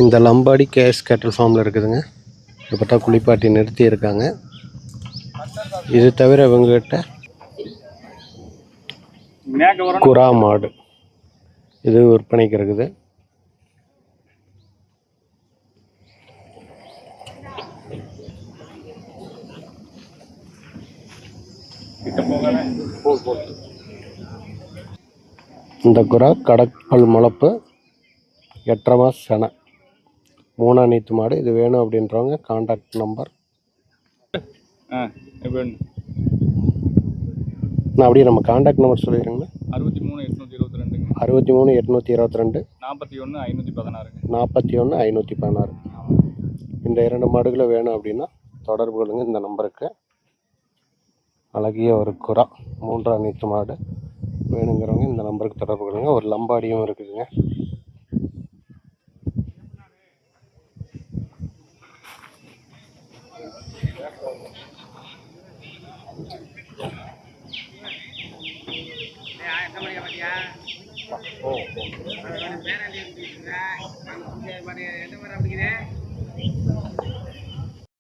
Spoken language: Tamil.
இந்த லம்பாடி கேஎஸ் கேட்டல் ஃபார்மில் இருக்குதுங்க. இப்போ பார்த்தா குளிப்பாட்டி நிறுத்தி இருக்காங்க. இது தவிர இவங்ககிட்ட குரா மாடு இது விற்பனைக்கு இருக்குது. இந்த குரா கடற்பல் முளப்பு 8.5 மாச செனை 3 நீத்து மாடு. இது வேணும் அப்படின்றவங்க கான்டாக்ட் நம்பர் நான் அப்படியே நம்ம கான்டாக்ட் நம்பர் சொல்லிடுறேங்கண்ணா. 63 822 41 516 இந்த 2 மாடுகளை வேணும் அப்படின்னா தொடர்பு கொள்ளுங்க இந்த நம்பருக்கு. அழகிய ஒரு குரா 3 நீத்து மாடு வேணுங்கிறவங்க இந்த நம்பருக்கு தொடர்பு கொள்ளுங்க. ஒரு லம்பாடியும் இருக்குதுங்க.